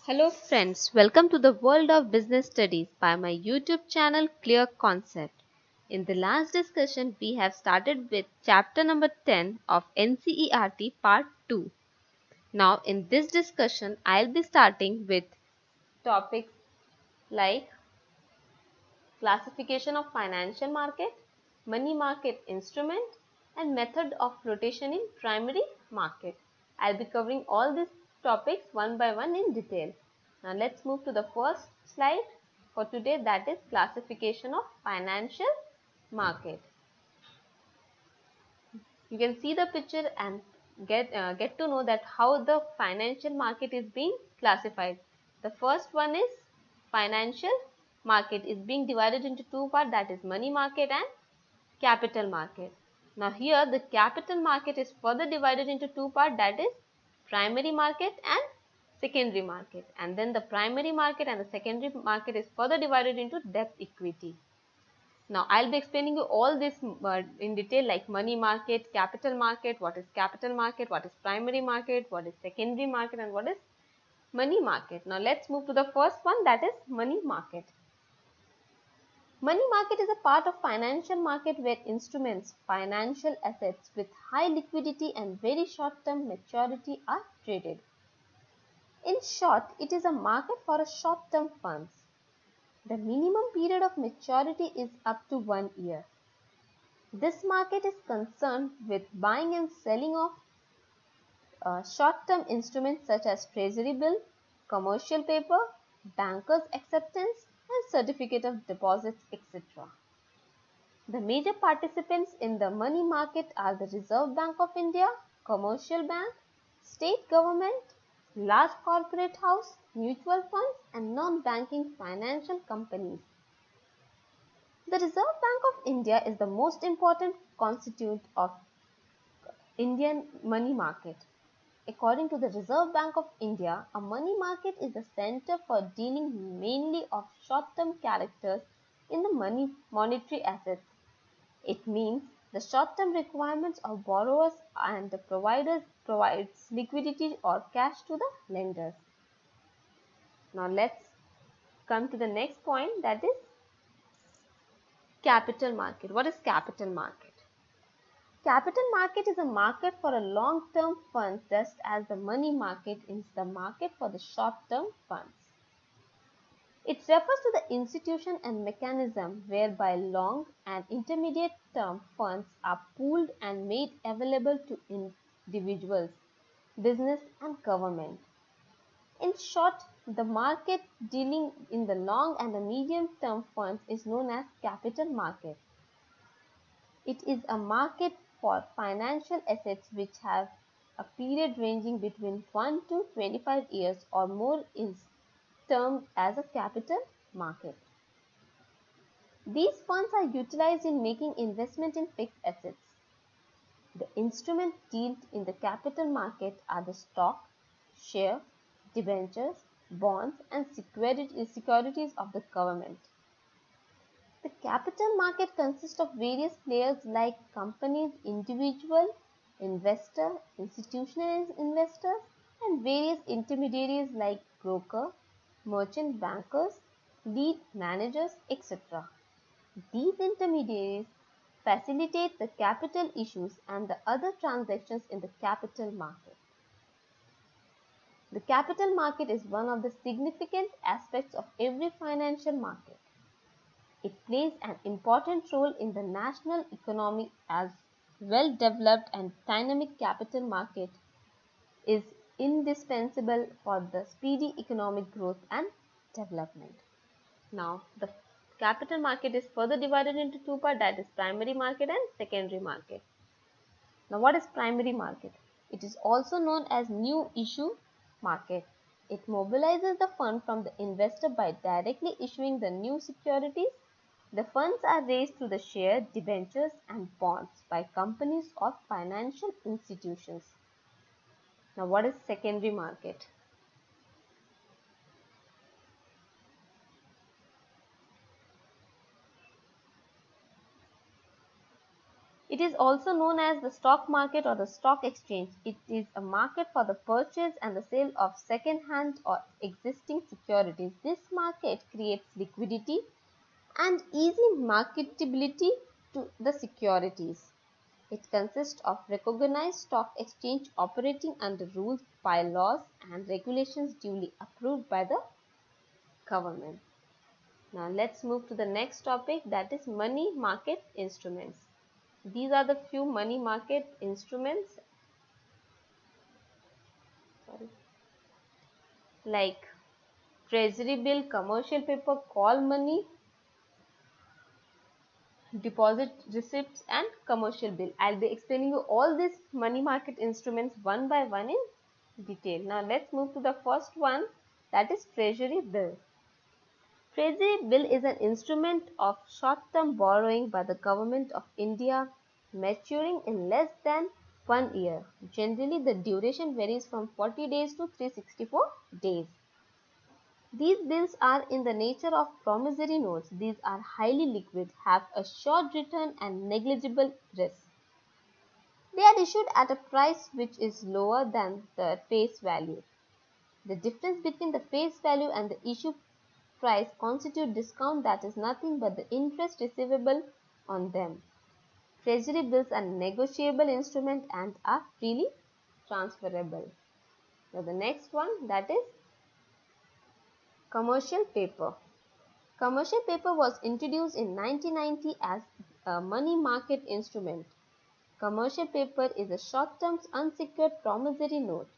Hello friends, welcome to the world of business studies by my YouTube channel Clear Concept. In the last discussion, we have started with chapter number 10 of NCERT Part 2. Now in this discussion, I'll be starting with topics like classification of financial market, money market instrument, and method of flotation in primary market. I'll be covering all these topics one by one in detail. Now let's move to the first slide for today, that is classification of financial market. You can see the picture and get to know that how the financial market is being classified. The first one is financial market is being divided into two parts, that is money market and capital market. Now here the capital market is further divided into two parts, that is primary market and secondary market, and then the primary market and the secondary market is further divided into debt equity. Now I'll be explaining you all this in detail, like money market, capital market, what is capital market, what is primary market, what is secondary market, and what is money market. Now let's move to the first one, that is money market. Money market is a part of financial market where instruments, financial assets with high liquidity and very short-term maturity are traded. In short, it is a market for short-term funds. The minimum period of maturity is up to 1 year. This market is concerned with buying and selling of short-term instruments such as treasury bill, commercial paper, bankers' acceptance, and certificate of deposits, etc. The major participants in the money market are the Reserve Bank of India, commercial bank, state government, large corporate house, mutual funds, and non-banking financial companies. The Reserve Bank of India is the most important constituent of Indian money market. According to the Reserve Bank of India, a money market is the center for dealing mainly of short-term characters in the monetary assets. It means the short-term requirements of borrowers and the providers provides liquidity or cash to the lenders. Now let's come to the next point, that is capital market. What is capital market? Capital market is a market for a long-term funds, just as the money market is the market for the short-term funds. It refers to the institution and mechanism whereby long and intermediate term funds are pooled and made available to individuals, business and government. In short, the market dealing in the long and the medium term funds is known as capital market. It is a market for financial assets which have a period ranging between 1 to 25 years or more is termed as a capital market. These funds are utilized in making investment in fixed assets. The instruments dealt in the capital market are the stock, share, debentures, bonds and securities of the government. The capital market consists of various players like companies, individual, investor, institutional investors and various intermediaries like broker, merchant bankers, lead managers, etc. These intermediaries facilitate the capital issues and the other transactions in the capital market. The capital market is one of the significant aspects of every financial market. It plays an important role in the national economy as well-developed and dynamic capital market is indispensable for the speedy economic growth and development. Now, the capital market is further divided into two parts, that is primary market and secondary market. Now, what is primary market? It is also known as new issue market. It mobilizes the fund from the investor by directly issuing the new securities. The funds are raised through the share, debentures and bonds by companies or financial institutions. Now, what is secondary market? It It is also known as the stock market or the stock exchange. It is a market for the purchase and the sale of second-hand or existing securities. This market creates liquidity and easy marketability to the securities. It consists of recognized stock exchange operating under rules, by laws and regulations duly approved by the government. Now let's move to the next topic, that is money market instruments. These are the few money market instruments like treasury bill, commercial paper, call money, deposit receipts and commercial bill. I'll be explaining you all these money market instruments one by one in detail. Now let's move to the first one, that is treasury bill. Treasury bill is an instrument of short-term borrowing by the government of India maturing in less than 1 year. Generally, the duration varies from 40 days to 364 days. These bills are in the nature of promissory notes. These are highly liquid, have a short return and negligible risk. They are issued at a price which is lower than the face value. The difference between the face value and the issue price constitute discount, that is nothing but the interest receivable on them. Treasury bills are negotiable instrument and are freely transferable. Now the next one, that is commercial paper. Commercial paper was introduced in 1990 as a money market instrument. Commercial paper is a short-term unsecured promissory note,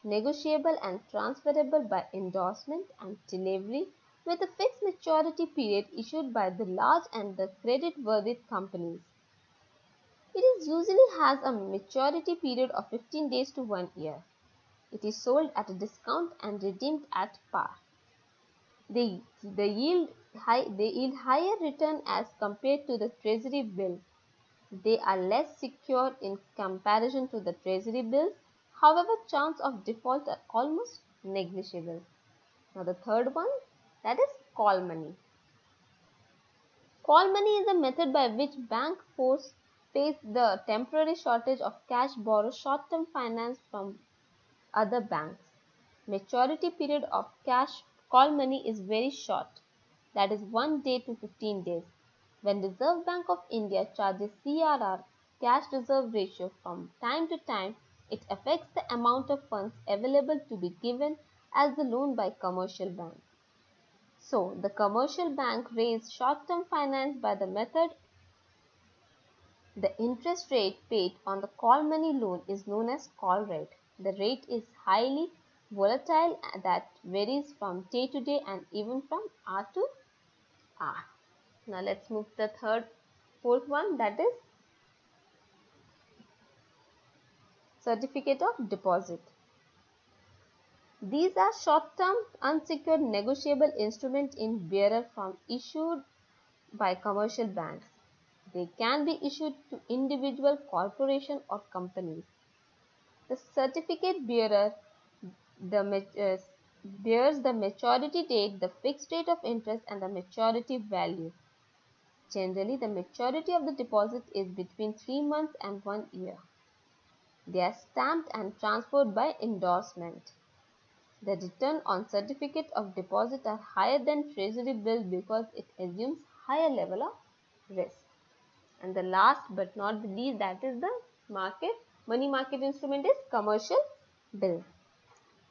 negotiable and transferable by endorsement and delivery with a fixed maturity period, issued by the large and the credit-worthy companies. It usually has a maturity period of 15 days to 1 year. It is sold at a discount and redeemed at par. They yield higher return as compared to the treasury bill. They are less secure in comparison to the treasury bills. However, chance of default are almost negligible. Now the third one, that is call money. Call money is a method by which bank force pays the temporary shortage of cash, borrow short-term finance from other banks. Maturity period of cash call money is very short, that is 1 day to 15 days. When Reserve Bank of India charges CRR, cash reserve ratio, from time to time, it affects the amount of funds available to be given as the loan by commercial bank. So, the commercial bank raise short-term finance by the method. The interest rate paid on the call money loan is known as call rate. The rate is highly volatile, that varies from day to day and even from hour to hour. Now let's move to the fourth one, that is certificate of deposit. These are short-term unsecured negotiable instruments in bearer from issued by commercial banks. They can be issued to individual, corporation or companies. The certificate bearer bears the maturity date, the fixed rate of interest and the maturity value. Generally, the maturity of the deposit is between 3 months and 1 year. They are stamped and transferred by endorsement. The return on certificate of deposit are higher than treasury bill because it assumes higher level of risk. And the last but not the least, that is the money market instrument, is commercial bill.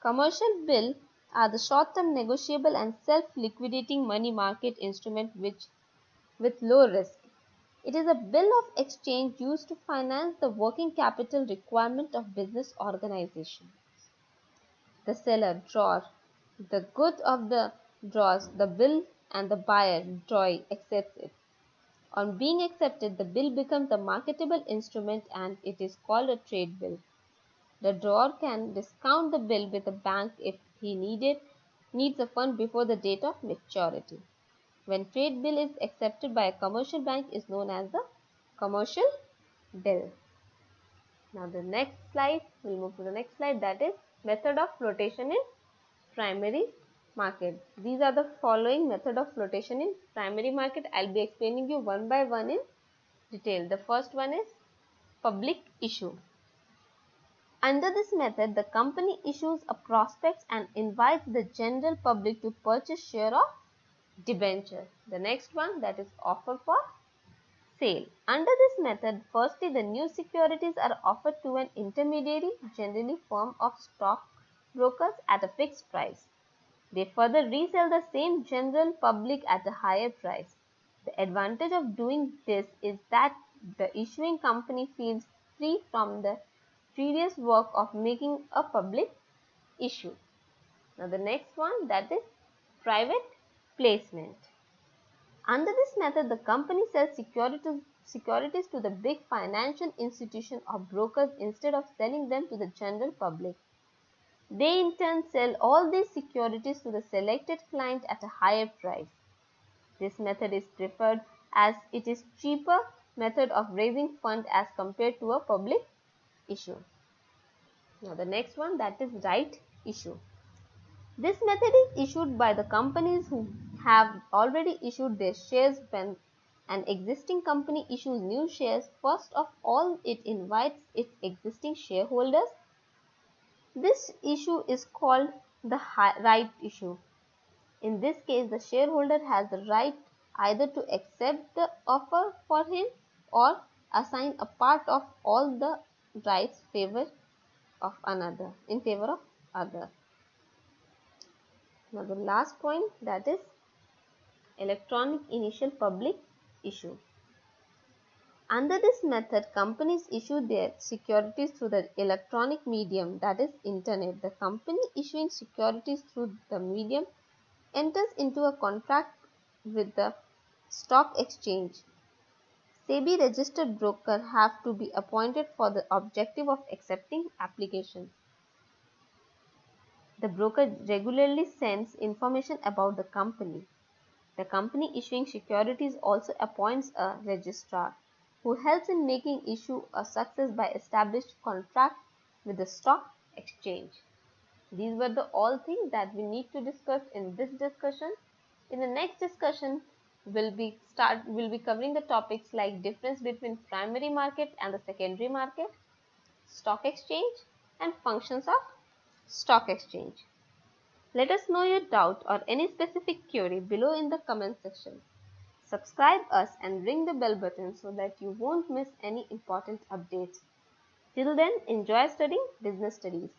Commercial bill are the short-term negotiable and self-liquidating money market instrument with low risk. It is a bill of exchange used to finance the working capital requirement of business organization. The seller draws the good of the draws the bill and the buyer drawee accepts it. On being accepted, the bill becomes a marketable instrument and it is called a trade bill. The drawer can discount the bill with a bank if he needs a fund before the date of maturity. When trade bill is accepted by a commercial bank, is known as the commercial bill. Now the next slide, we'll move to the next slide, that is method of flotation in primary market. These are the following method of flotation in primary market. I'll be explaining you one by one in detail. The first one is public issue. Under this method, the company issues a prospectus and invites the general public to purchase share of debenture. The next one, that is offer for sale. Under this method, firstly the new securities are offered to an intermediary, generally firm of stock brokers, at a fixed price. They further resell the same general public at a higher price. The advantage of doing this is that the issuing company feels free from the tedious work of making a public issue. Now the next one, that is private placement. Under this method, the company sells securities to the big financial institution or brokers instead of selling them to the general public. They in turn sell all these securities to the selected client at a higher price. This method is preferred as it is cheaper method of raising funds as compared to a public issue. Now the next one, that is right issue. This method is issued by the companies who have already issued their shares. When an existing company issues new shares, first of all it invites its existing shareholders. This issue is called the right issue. In this case, the shareholder has the right either to accept the offer for him or assign a part of all the rights in favor of other. Now the last point, that is electronic initial public issue. Under this method, companies issue their securities through the electronic medium, that is internet. The company issuing securities through the medium enters into a contract with the stock exchange. SEBI registered broker have to be appointed for the objective of accepting applications. The broker regularly sends information about the company. The company issuing securities also appoints a registrar who helps in making issue a success by established contract with the stock exchange. These were the all things that we need to discuss in this discussion. In the next discussion, we'll be covering the topics like difference between primary market and the secondary market, stock exchange, and functions of stock exchange. Let us know your doubt or any specific query below in the comment section. Subscribe us and ring the bell button so that you won't miss any important updates. Till then, enjoy studying business studies.